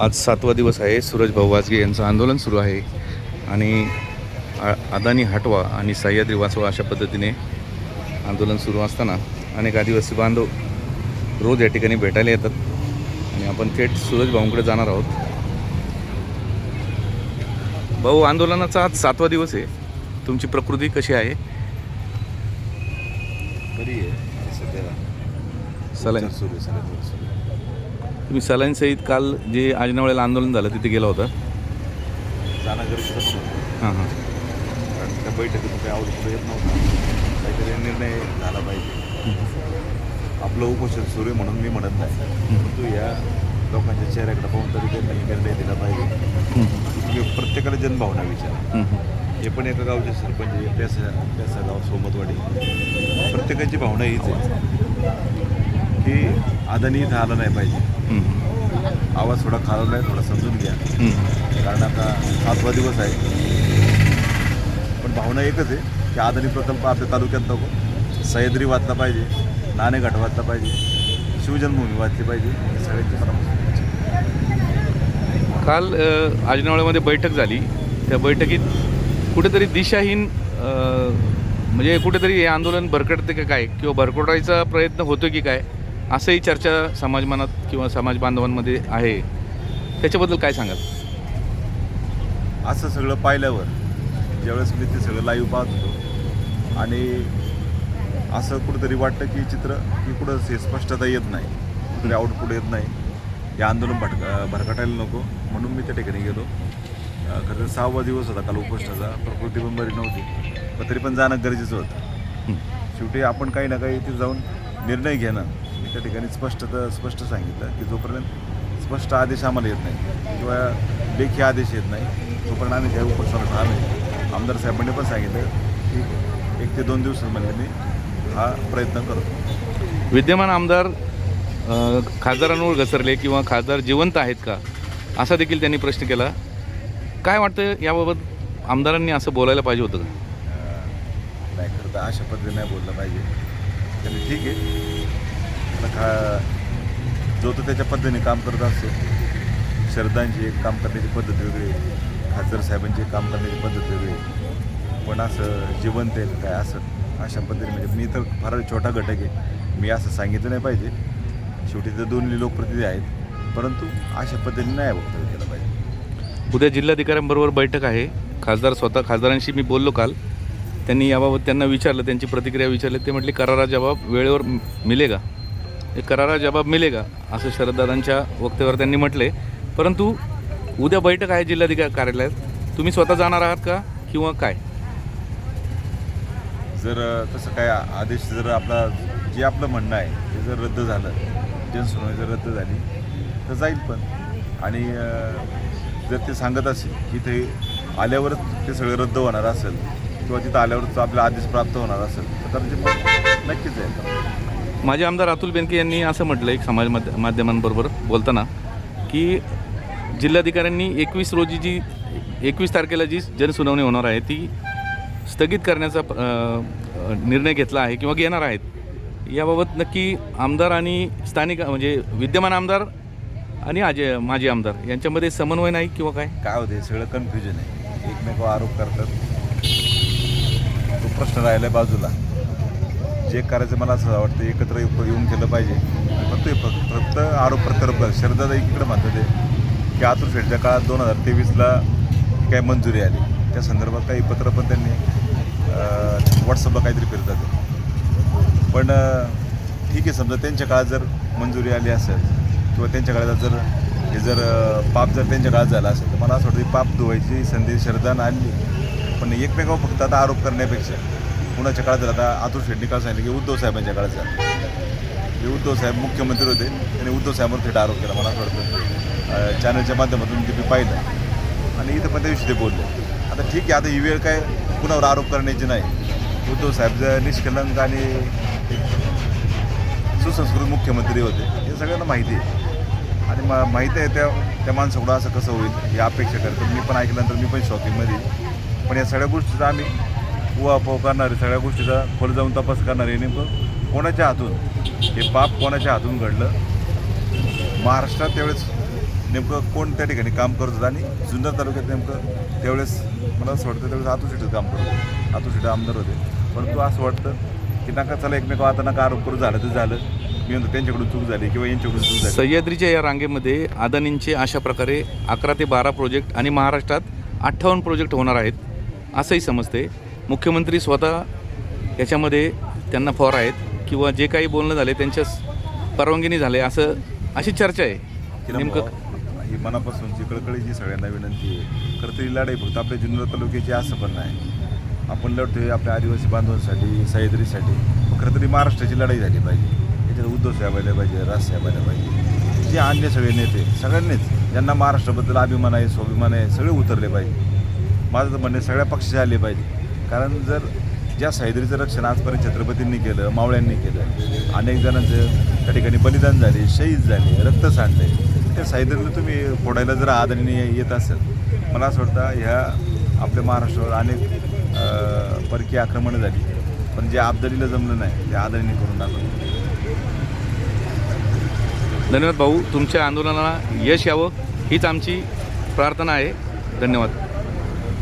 आज 7वा दिवस आहे. सूरज भाऊ वाजगे यांचं आंदोलन सुरू आहे आणि अदानी हटवा आणि सह्याद्री वाचवा अशा पद्धतीने आंदोलन सुरू असताना अनेक आदिवासी बांधव रोज या ठिकाणी भेटायला येतात आणि आपण थेट सूरज भाऊंकडे जाणार आहोत. भाऊ, आंदोलनाचा आज 7वा दिवस आहे. तुमची प्रकृती कशी आहे? बरी आहे सध्या. सलाईन सुरू आहे. तुम्ही सलाईन सहित काल जे आजनावळ्याला आंदोलन झालं तिथे गेला होता? जाणं गरजेचं होतं. हां हां. कारण त्या बैठकीतून काही आवडत येत नव्हता. काहीतरी निर्णय झाला पाहिजे. आपलं उपोषण सुरू आहे म्हणून मी म्हणत नाही, परंतु या लोकांच्या चेहऱ्याकडे पाहून तरी त्यांनी निर्णय दिला पाहिजे. प्रत्येकाला जनभावना विचार. हे पण एका गावचे सरपंच, प्यासा गाव सोमतवाडी, प्रत्येकाची भावना हीच आहे की अदानी इथं आलं नाही पाहिजे. आवाज थोडा खालवला आहे, थोडा समजून घ्या. कारण आता 7वा दिवस आहे, पण भावना एकच आहे की अदानी प्रकल्प आपल्या तालुक्यात नको. सह्याद्री वाचला पाहिजे, नाणेघाट वाचला पाहिजे, शिवजन्मभूमी वाचली पाहिजे. सगळ्यांची काल आजनावळ्यामध्ये बैठक झाली. त्या बैठकीत कुठेतरी दिशाहीन म्हणजे कुठेतरी हे आंदोलन भरकटते का काय, किंवा भरकटायचा प्रयत्न होतो की काय, असंही चर्चा समाज मनात किंवा समाज बांधवांमध्ये आहे. त्याच्याबद्दल काय सांगाल? असं सगळं पाहिल्यावर ज्यावेळेस मी ते सगळं लाईव्ह पाहत होतो आणि असं कुठंतरी वाटतं की चित्र की कुठं हे स्पष्टता येत नाही, कुठेतरी आउटपुट येत नाही. हे आंदोलन भरकटायला नको म्हणून मी त्या ठिकाणी गेलो. खरं तर 6वा दिवस होता काल उपोषणाचा. प्रकृती पण बरी नव्हती, पण तरी पण जाणं गरजेचं होतं. शेवटी आपण काही ना काही तिथे जाऊन निर्णय घेणं. मी त्या ठिकाणी स्पष्ट सांगितलं की जोपर्यंत स्पष्ट आदेश आम्हाला येत नाही किंवा लेखी आदेश येत नाही तोपर्यंत आम्ही त्या उपोषणाला ठाम आहे. आमदार साहेबांनी पण सांगितलं की 1 ते 2 दिवसांमध्ये मी हा प्रयत्न करतो. विद्यमान आमदार खासदारांवर घसरले किंवा खासदार जिवंत आहेत का, असा देखील त्यांनी प्रश्न केला. काय वाटतं याबाबत? आमदारांनी असं बोलायला पाहिजे होतं का? नाही, खरं तर अशा पद्धतीने नाही बोललं पाहिजे. त्यांनी ठीक आहे, जो तो त्याच्या पद्धतीने काम करत असतो. शरदांची एक काम करण्याची पद्धत वेगळी, खासदार साहेबांची एक काम करण्याची पद्धत वेगळी. पण असं जिवंत आहे काय असं अशा पद्धतीने, म्हणजे मी तर फार छोटा घटक आहे, मी असं सांगितलं नाही पाहिजे. शेवटी तर दोन्ही लोकप्रतिनिधी आहेत, परंतु अशा पद्धतीने नाही वक्तव्य केलं पाहिजे. उद्या जिल्हाधिकाऱ्यांबरोबर बैठक आहे. खासदारांशी मी बोललो काल. त्यांनी याबाबत त्यांना विचारलं, त्यांची प्रतिक्रिया विचारली. ते म्हटले करारा जबाब वेळेवर मिलेगा, करारा जबाब मिलेगा असं शरददादांच्या वक्तव्यावर त्यांनी म्हटले. परंतु उद्या बैठक आहे जिल्हाधिकारी कार्यालयात. तुम्ही स्वतः जाणार आहात का किंवा काय? जर तसं काय आदेश जर आपला जे आपलं म्हणणं आहे ते जर रद्द झालं, जनसुनावणी जर रद्द झाली तर जाईल. पण आणि जर ते सांगत असेल की ते आल्यावरच ते सगळं रद्द होणार असेल किंवा तिथं आल्यावरच आपला आदेश प्राप्त होणार असेल तर ते नक्कीच जाईल. माजी आमदार अतुल बेनके यांनी असं म्हटलं एक समाज माध्यमांबरोबर बोलताना की जिल्हाधिकाऱ्यांनी 21 तारखेला जी जनसुनावणी होणार आहे ती स्थगित करण्याचा निर्णय घेतला आहे किंवा घेणार आहेत. याबाबत नक्की आमदार आणि स्थानिक म्हणजे विद्यमान आमदार आणि माजी आमदार यांच्यामध्ये समन्वय नाही किंवा काय होते? सगळं कन्फ्युजन आहे. एकमेकावर आरोप करतात. तो प्रश्न राहिला आहे बाजूला. जे करायचं मला असं वाटतं एकत्र येऊन केलं पाहिजे. फक्त आरोप प्रत्यारोप. शरदादा एकीकडे म्हणतात ते की अतुल शेठच्या काळात 2023ला काही मंजुरी आली, त्या संदर्भात काही पत्र पण त्यांनी व्हॉट्सअपला काहीतरी फिरतात. पण ठीक आहे, समजा त्यांच्या काळात जर मंजुरी आली असेल किंवा त्यांच्या काळात जर पाप जर त्यांच्या काळात झाला असेल तर मला असं वाटतं पाप धुवायची संधी शरदानं आणली. पण एकमेकावर फक्त आता आरोप करण्यापेक्षा कुणाच्या काळात झाला, आता अतुल शेट्टी काळ सांगितलं की उद्धव साहेबांच्या काळात झालं. जे उद्धव साहेब मुख्यमंत्री होते त्यांनी उद्धव साहेबांवर थेट आरोप केला. मला असं वाटतं चॅनलच्या माध्यमातून ते मी पाहिलं आणि इथं पण त्याविषयी ते बोलले. आता ठीक आहे, आता ही वेळ काय कुणावर आरोप करण्याची नाही. उद्धव साहेब जर निष्कलंक आणि सुसंस्कृत मुख्यमंत्री होते हे सगळ्यांना माहिती आहे. आणि माहिती आहे त्या माणसाकडं असं कसं होईल ही अपेक्षा करतो. मी पण ऐकल्यानंतर मी पण शॉकिंगमध्ये. पण या सगळ्या गोष्टीचा आम्ही उहापोह करणारे, सगळ्या गोष्टीचा खोल जाऊन तपास करणारे, नेमकं कोणाच्या हातून हे पाप कोणाच्या हातून घडलं. महाराष्ट्रात त्यावेळेस नेमकं कोण त्या ठिकाणी काम करत होतं आणि जुन्नर तालुक्यात नेमकं त्यावेळेस मला असं वाटतं त्यावेळेस आतुशीचं काम करत होते, आतुशीचे आमदार होते. परंतु असं वाटतं की नका चला एकमेकावर आता नका आरोप करू, झालं तर झालं. मी म्हणतो त्यांच्याकडून चूक झाली किंवा यांच्याकडून चूक झाली. सह्याद्रीच्या या रांगेमध्ये अदानींचे अशा प्रकारे 11 ते 12 प्रोजेक्ट आणि महाराष्ट्रात 58 प्रोजेक्ट होणार आहेत असंही समजते. मुख्यमंत्री स्वतः याच्यामध्ये त्यांना फॉर आहेत किंवा जे काही बोलणं झाले त्यांच्या परवानगीने झाले अशी चर्चा आहे. नेमकं ही मनापासूनची कळकळीची सगळ्यांना विनंती आहे. खरं तर ही लढाई फक्त आपल्या जुन्नर तालुक्याची असं पण नाही. आपण लढतोय आपल्या आदिवासी बांधवांसाठी, सह्याद्रीसाठी. खरं तरी महाराष्ट्राची लढाई झाली पाहिजे. याच्यात उद्धव साहेब आले पाहिजे, राजसाहेब आले पाहिजे, जे अन्य सगळे नेते सगळ्यांनीच ज्यांना महाराष्ट्राबद्दल अभिमान आहे, स्वाभिमान आहे, सगळे उतरले पाहिजे. माझं तर म्हणणे सगळ्या पक्षाचे आले पाहिजे. कारण जर ज्या सह्याद्रीचं रक्षण आजपर्यंत छत्रपतींनी केलं, मावळ्यांनी केलं, अनेक जणांचं त्या ठिकाणी बलिदान झाले, शहीद झाले, रक्त सांडले, त्या सह्याद्रीला तुम्ही फोडायला जर आदरणीय येत असेल, मला असं वाटतं ह्या आपल्या महाराष्ट्रावर अनेक परकीय आक्रमणं झाली, पण जे अब्दालीला जमलं नाही ते आदरणीय करून टाकलं. धन्यवाद भाऊ. तुमच्या आंदोलनाला यश यावं हीच आमची प्रार्थना आहे. धन्यवाद.